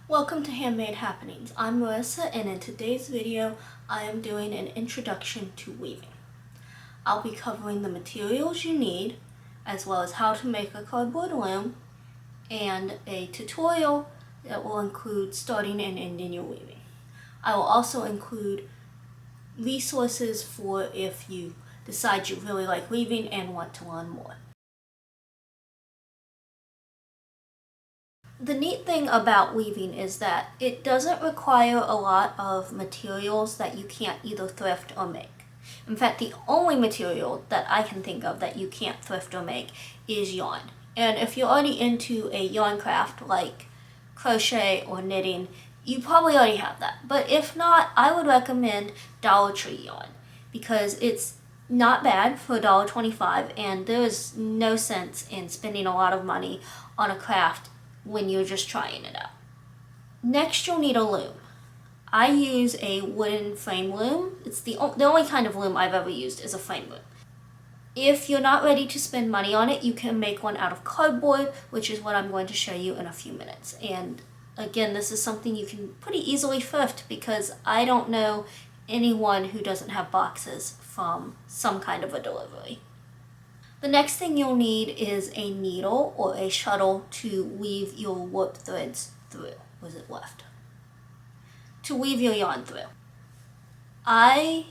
Welcome to Handmade Happenings. I'm Marissa, and in today's video I am doing an introduction to weaving. I'll be covering the materials you need, as well as how to make a cardboard loom, and a tutorial that will include starting and ending your weaving. I will also include resources for if you decide you really like weaving and want to learn more. The neat thing about weaving is that it doesn't require a lot of materials that you can't either thrift or make. In fact, the only material that I can think of that you can't thrift or make is yarn. And if you're already into a yarn craft like crochet or knitting, you probably already have that. But if not, I would recommend Dollar Tree yarn because it's not bad for $1.25, and there is no sense in spending a lot of money on a craft when you're just trying it out. Next, you'll need a loom. I use a wooden frame loom. It's the only kind of loom I've ever used is a frame loom. If you're not ready to spend money on it, you can make one out of cardboard, which is what I'm going to show you in a few minutes. And again, this is something you can pretty easily thrift because I don't know anyone who doesn't have boxes from some kind of a delivery. The next thing you'll need is a needle or a shuttle to weave your warp threads through. Was it left? To weave your yarn through. I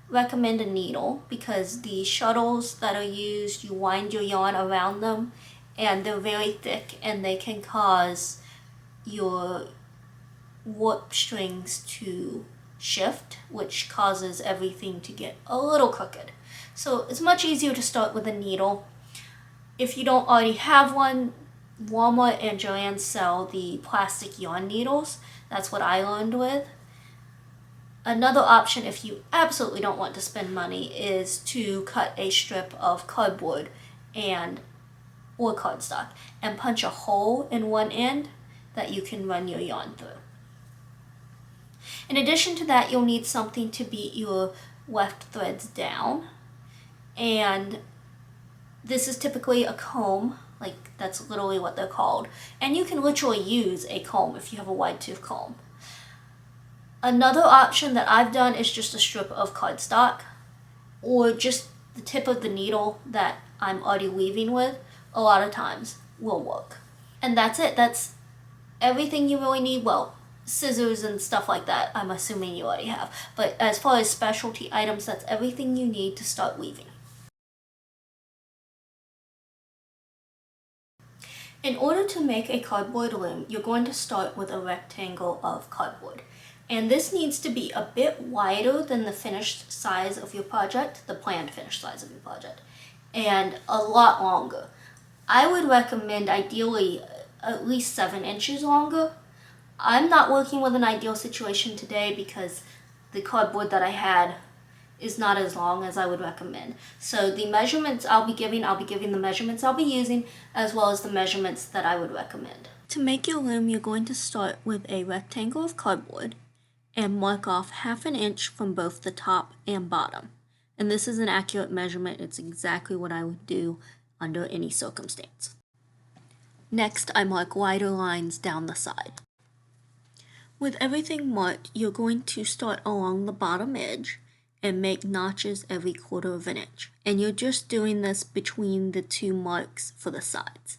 recommend a needle because the shuttles that are used, you wind your yarn around them and they're very thick and they can cause your warp strings to shift, which causes everything to get a little crooked. So it's much easier to start with a needle. If you don't already have one, Walmart and Joann sell the plastic yarn needles. That's what I learned with. Another option, if you absolutely don't want to spend money, is to cut a strip of cardboard or cardstock and punch a hole in one end that you can run your yarn through. In addition to that, you'll need something to beat your weft threads down. And this is typically a comb, like that's literally what they're called. And you can literally use a comb if you have a wide tooth comb. Another option that I've done is just a strip of cardstock or just the tip of the needle that I'm already weaving with. A lot of times will work. And that's it. That's everything you really need. Well, scissors and stuff like that, I'm assuming you already have. But as far as specialty items, that's everything you need to start weaving. In order to make a cardboard loom, you're going to start with a rectangle of cardboard. And this needs to be a bit wider than the finished size of your project, the planned finished size of your project, and a lot longer. I would recommend ideally at least 7 inches longer. I'm not working with an ideal situation today because the cardboard that I had is not as long as I would recommend. So the measurements I'll be giving the measurements I'll be using as well as the measurements that I would recommend. To make your loom, you're going to start with a rectangle of cardboard and mark off 1/2 inch from both the top and bottom. And this is an accurate measurement. It's exactly what I would do under any circumstance. Next, I mark wider lines down the side. With everything marked, you're going to start along the bottom edge and make notches every 1/4 inch. And you're just doing this between the two marks for the sides.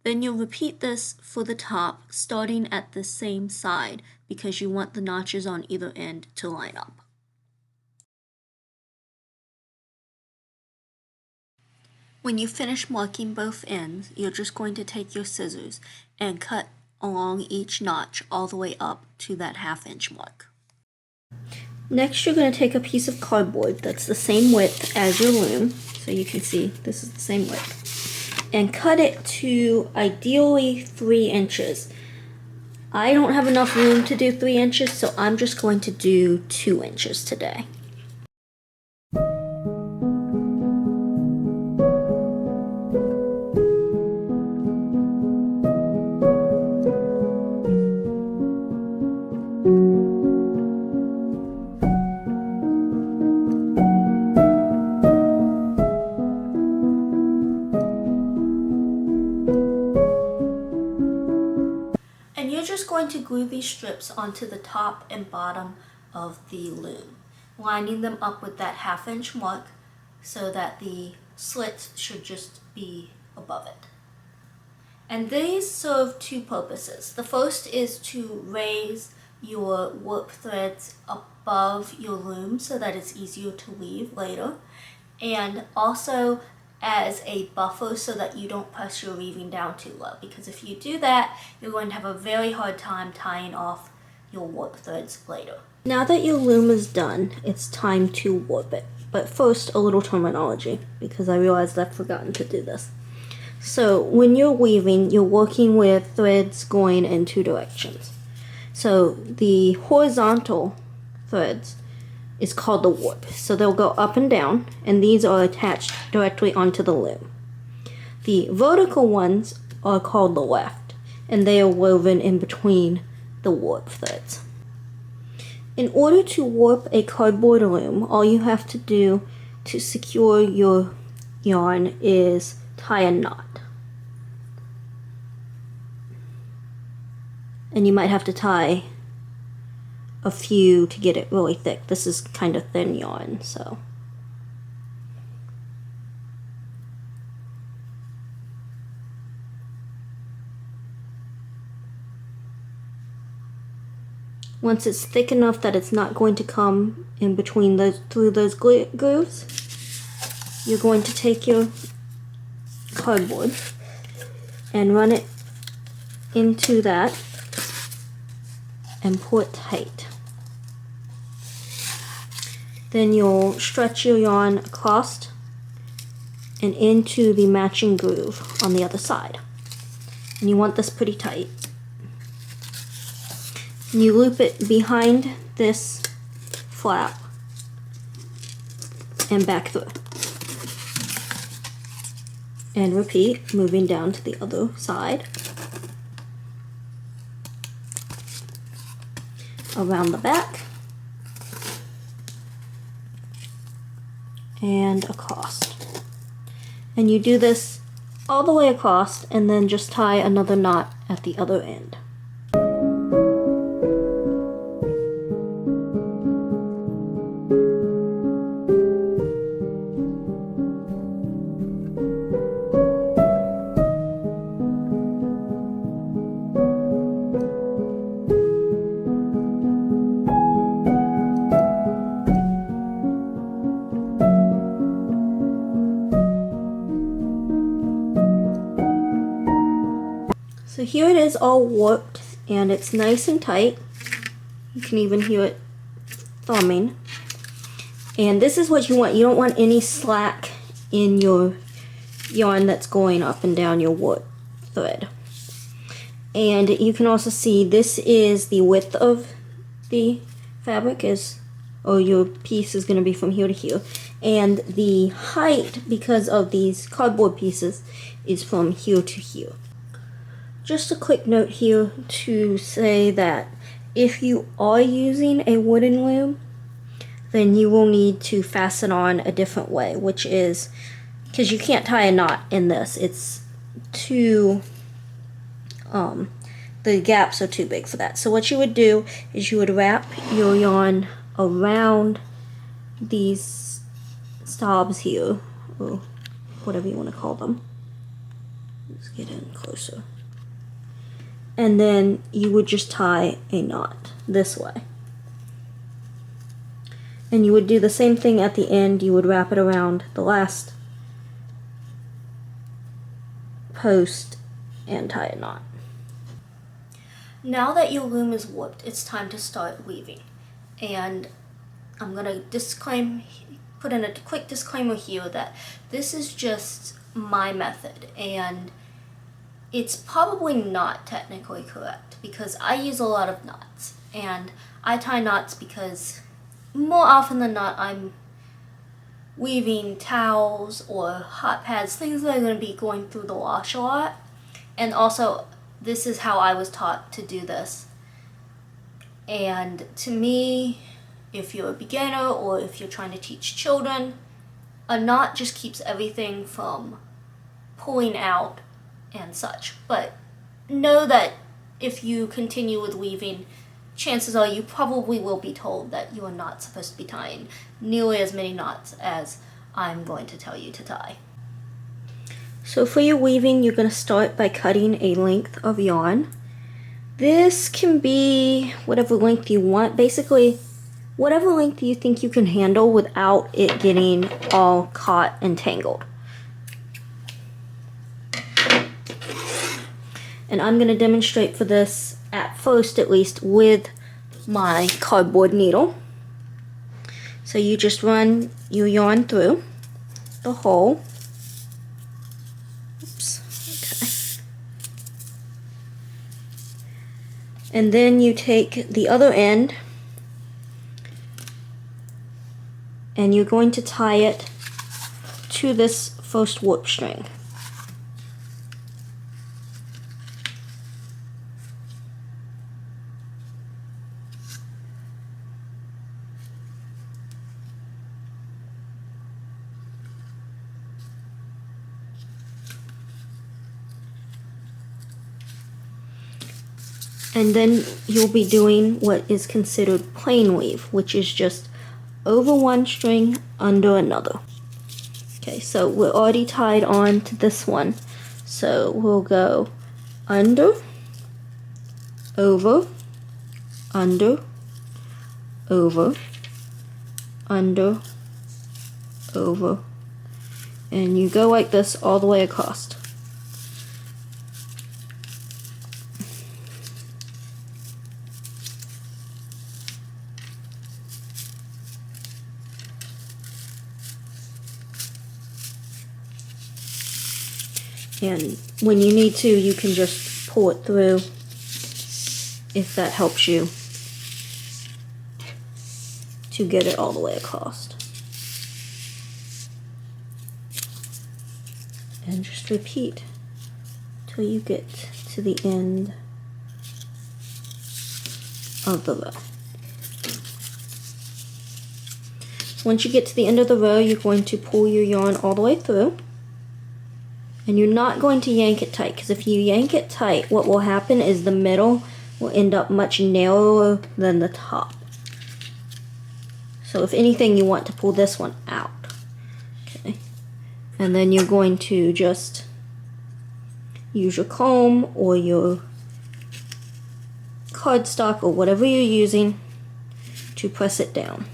Then you'll repeat this for the top, starting at the same side because you want the notches on either end to line up. When you finish marking both ends, you're just going to take your scissors and cut along each notch all the way up to that 1/2 inch mark. Next, you're going to take a piece of cardboard that's the same width as your loom, so you can see this is the same width, and cut it to ideally 3 inches. I don't have enough room to do 3 inches, so I'm just going to do 2 inches today. And you're just going to glue these strips onto the top and bottom of the loom, lining them up with that 1/2 inch mark so that the slits should just be above it. And these serve two purposes. The first is to raise your warp threads above your loom so that it's easier to weave later, and also as a buffer so that you don't press your weaving down too low, because if you do that, you're going to have a very hard time tying off your warp threads later. Now that your loom is done, it's time to warp it. But first, a little terminology, because I realized I've forgotten to do this. So when you're weaving, you're working with threads going in two directions. So the horizontal threads is called the warp. So they'll go up and down, and these are attached directly onto the loom. The vertical ones are called the weft, and they are woven in between the warp threads. In order to warp a cardboard loom, all you have to do to secure your yarn is tie a knot. And you might have to tie a few to get it really thick. This is kind of thin yarn, so. Once it's thick enough that it's not going to come in between through those grooves, you're going to take your cardboard and run it into that and pull it tight. Then you'll stretch your yarn across and into the matching groove on the other side. And you want this pretty tight. And you loop it behind this flap and back through. And repeat, moving down to the other side. Around the back. And across. And you do this all the way across and then just tie another knot at the other end. So here it is all warped and it's nice and tight. You can even hear it thumbing. And this is what you want. You don't want any slack in your yarn that's going up and down your warp thread. And you can also see this is the width of the fabric or your piece is going to be from here to here. And the height, because of these cardboard pieces, is from here to here. Just a quick note here to say that if you are using a wooden loom, then you will need to fasten on a different way, which is, because you can't tie a knot in this, it's too, the gaps are too big for that. So what you would do is you would wrap your yarn around these stobs here, or whatever you want to call them. Let's get in closer. And then you would just tie a knot this way. And you would do the same thing at the end. You would wrap it around the last post and tie a knot. Now that your loom is warped, it's time to start weaving. And I'm going to put in a quick disclaimer here that this is just my method, and it's probably not technically correct because I use a lot of knots, and I tie knots because more often than not I'm weaving towels or hot pads, things that are going to be going through the wash a lot. And also, this is how I was taught to do this. And to me, if you're a beginner or if you're trying to teach children, a knot just keeps everything from pulling out and such. But know that if you continue with weaving, chances are you probably will be told that you are not supposed to be tying nearly as many knots as I'm going to tell you to tie. So for your weaving, you're going to start by cutting a length of yarn. This can be whatever length you want, basically whatever length you think you can handle without it getting all caught and tangled. And I'm going to demonstrate for this at first, at least, with my cardboard needle. So you just run your yarn through the hole. Oops, okay. And then you take the other end and you're going to tie it to this first warp string. And then you'll be doing what is considered plain weave, which is just over one string, under another. Okay, so we're already tied on to this one. So we'll go under, over, under, over, under, over. And you go like this all the way across. And when you need to, you can just pull it through if that helps you to get it all the way across. And just repeat till you get to the end of the row. Once you get to the end of the row, you're going to pull your yarn all the way through. And you're not going to yank it tight, because if you yank it tight, what will happen is the middle will end up much narrower than the top. So if anything, you want to pull this one out. Okay. And then you're going to just use your comb or your cardstock or whatever you're using to press it down.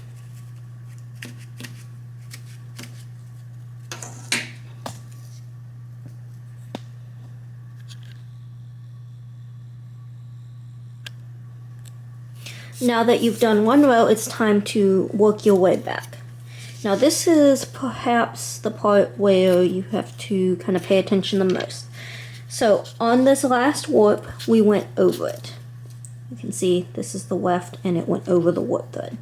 Now that you've done one row, it's time to work your way back. Now this is perhaps the part where you have to kind of pay attention the most. So on this last warp, we went over it. You can see this is the weft and it went over the warp thread.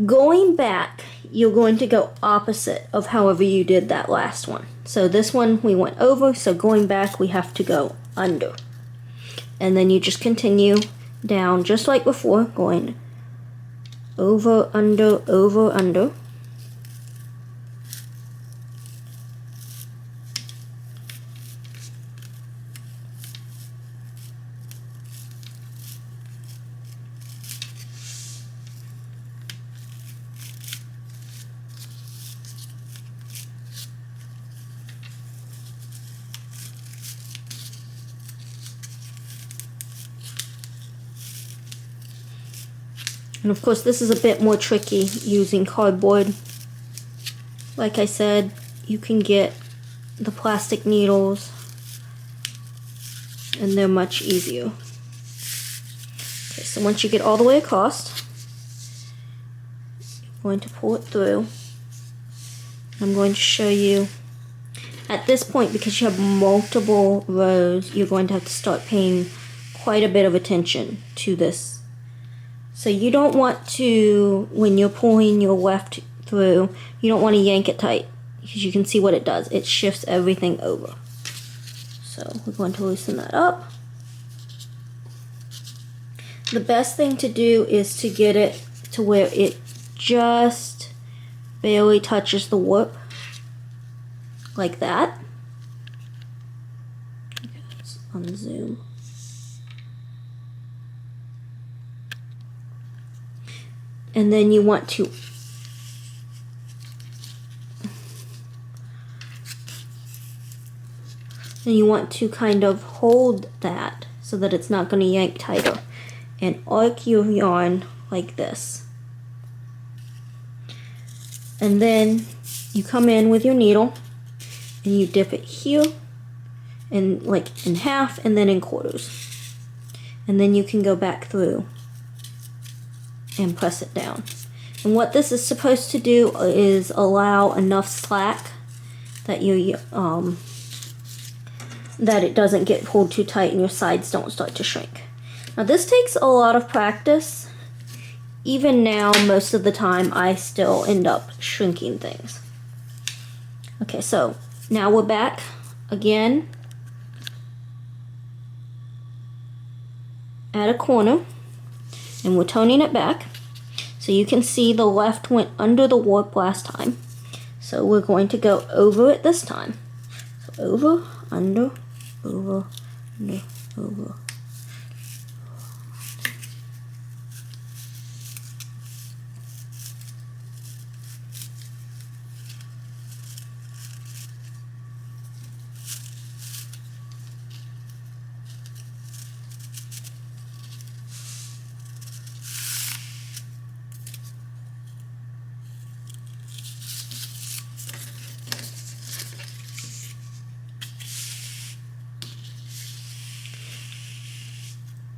Going back, you're going to go opposite of however you did that last one. So this one we went over, so going back we have to go under. And then you just continue down just like before, going over, under, over, under. And of course this is a bit more tricky using cardboard. Like I said, you can get the plastic needles and they're much easier. Okay, so once you get all the way across, you're going to pull it through. I'm going to show you at this point, because you have multiple rows, you're going to have to start paying quite a bit of attention to this. So you don't want to, when you're pulling your weft through, you don't want to yank it tight, because you can see what it does. It shifts everything over. So we're going to loosen that up. The best thing to do is to get it to where it just barely touches the warp, like that. Let's unzoom. and then you want to kind of hold that so that it's not going to yank tighter, and arc your yarn like this. And then you come in with your needle and you dip it here and like in half and then in quarters. And then you can go back through and press it down. And what this is supposed to do is allow enough slack that you that it doesn't get pulled too tight and your sides don't start to shrink. Now this takes a lot of practice. Even now, most of the time, I still end up shrinking things. Okay, so now we're back again at a corner, and we're toning it back. So you can see the left went under the warp last time. So we're going to go over it this time. So over, under, over, under, over.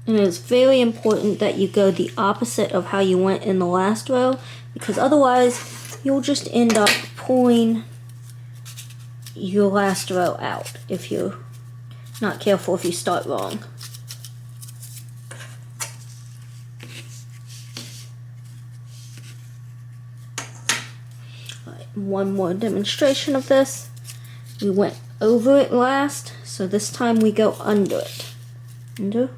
And it's very important that you go the opposite of how you went in the last row, because otherwise you'll just end up pulling your last row out if you're not careful, if you start wrong. Right, one more demonstration of this. We went over it last, so this time we go under it. Under.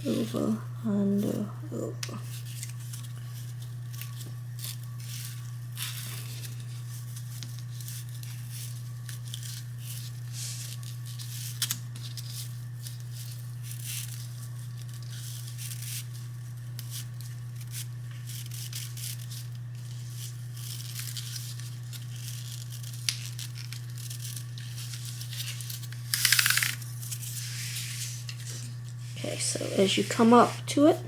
Over, under, over. Okay, so as you come up to it,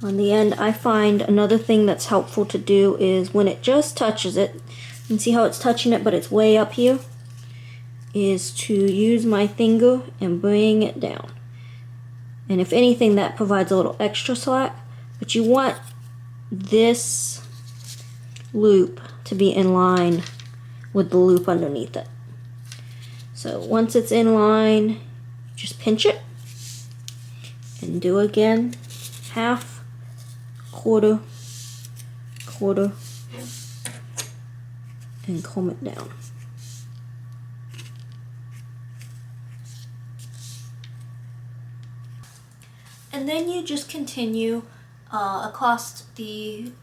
on the end, I find another thing that's helpful to do is when it just touches it, you can see how it's touching it but it's way up here, is to use my finger and bring it down. And if anything, that provides a little extra slack, but you want this loop to be in line with the loop underneath it. So once it's in line, just pinch it and do again, half, quarter, quarter, and comb it down. And then you just continue across the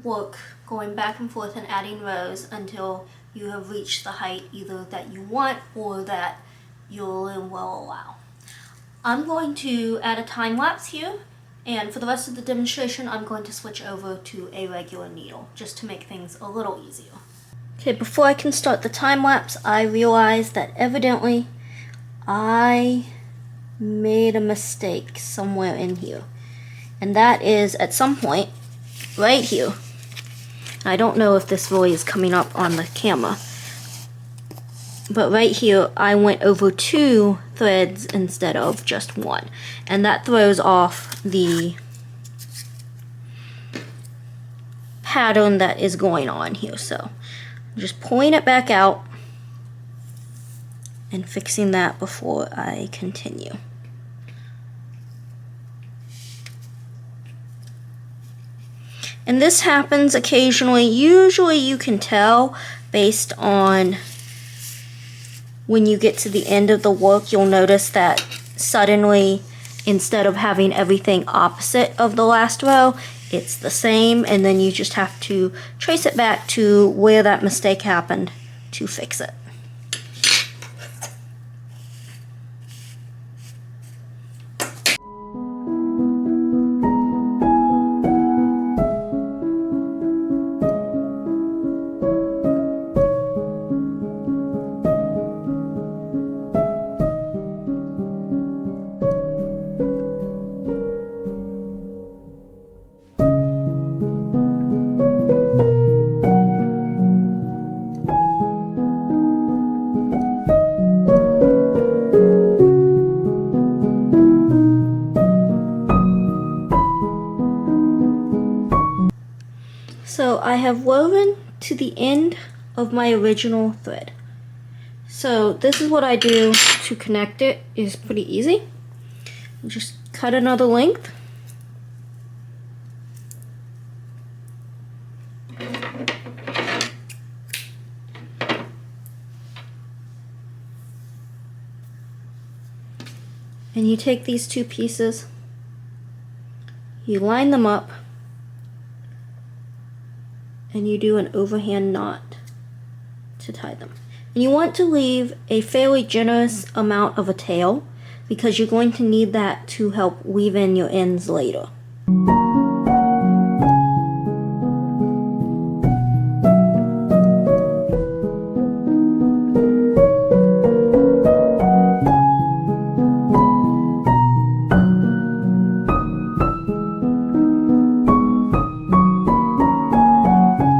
work, going back and forth and adding rows until you have reached the height either that you want or that your loom will allow. I'm going to add a time lapse here, and for the rest of the demonstration I'm going to switch over to a regular needle just to make things a little easier. Okay, before I can start the time lapse, I realized that evidently I made a mistake somewhere in here, and that is at some point right here. I don't know if this really is coming up on the camera, but right here I went over 2 threads instead of just 1, and that throws off the pattern that is going on here. So I'm just pulling it back out and fixing that before I continue. And this happens occasionally. Usually you can tell based on when you get to the end of the work, you'll notice that suddenly, instead of having everything opposite of the last row, it's the same, and then you just have to trace it back to where that mistake happened to fix it. to the end of my original thread. So this is what I do to connect it. It's pretty easy. Just cut another length. And you take these two pieces, you line them up, and you do an overhand knot to tie them. And you want to leave a fairly generous amount of a tail because you're going to need that to help weave in your ends later.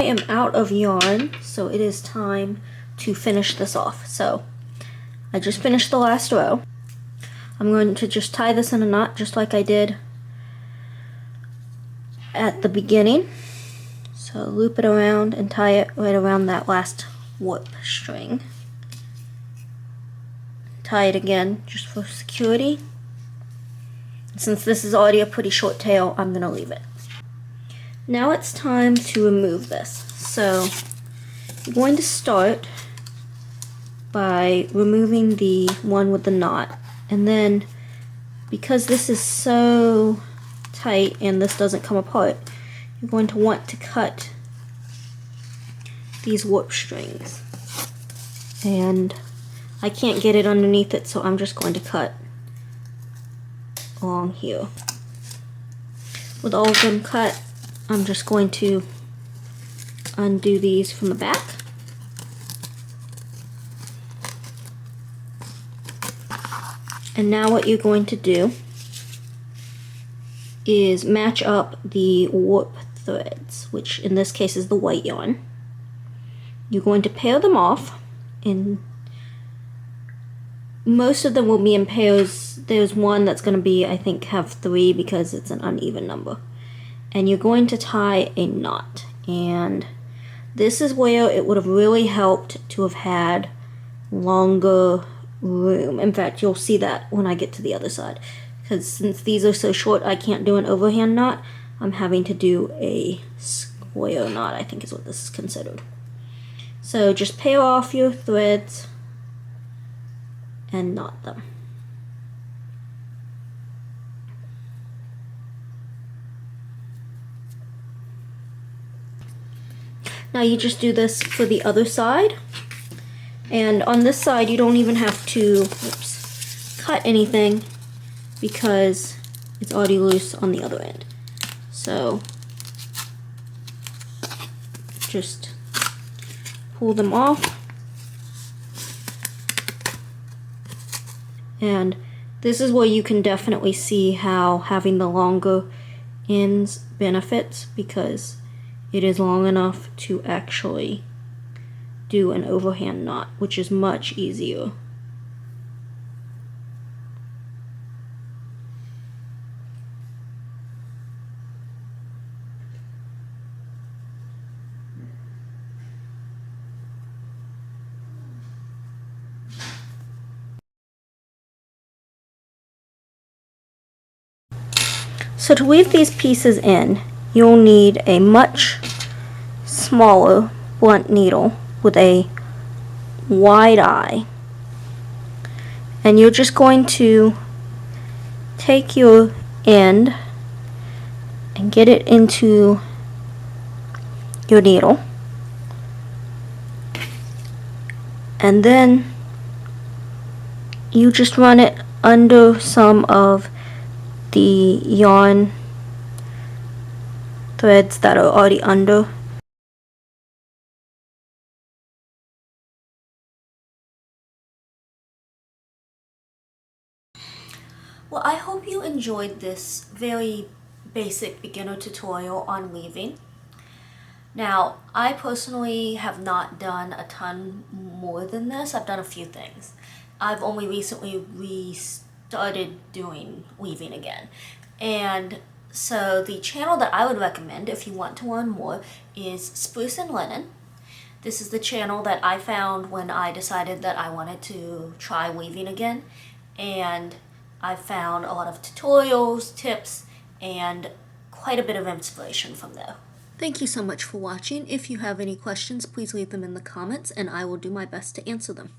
I am out of yarn, so it is time to finish this off. So I just finished the last row. I'm going to just tie this in a knot just like I did at the beginning. So loop it around and tie it right around that last warp string. Tie it again just for security. Since this is already a pretty short tail, I'm going to leave it. Now it's time to remove this. So you're going to start by removing the one with the knot, and then because this is so tight and this doesn't come apart, you're going to want to cut these warp strings, and I can't get it underneath it, so I'm just going to cut along here. With all of them cut, I'm just going to undo these from the back. And now what you're going to do is match up the warp threads, which in this case is the white yarn. You're going to pair them off, and most of them will be in pairs. There's one that's going to be, I think, have 3 because it's an uneven number. And you're going to tie a knot, and this is where it would have really helped to have had longer room. In fact, you'll see that when I get to the other side, because since these are so short I can't do an overhand knot. I'm having to do a square knot, I think is what this is considered. So just pair off your threads and knot them. Now you just do this for the other side, and on this side you don't even have to cut anything because it's already loose on the other end. So just pull them off, and this is where you can definitely see how having the longer ends benefits, because it is long enough to actually do an overhand knot, which is much easier. So to weave these pieces in, you'll need a much smaller blunt needle with a wide eye, and you're just going to take your end and get it into your needle, and then you just run it under some of the yarn threads that are already under. Well, I hope you enjoyed this very basic beginner tutorial on weaving. Now, I personally have not done a ton more than this. I've done a few things. I've only recently restarted doing weaving again. And so the channel that I would recommend if you want to learn more is Spruce and Linen. This is the channel that I found when I decided that I wanted to try weaving again, and I found a lot of tutorials, tips, and quite a bit of inspiration from there. Thank you so much for watching. If you have any questions, please leave them in the comments and I will do my best to answer them.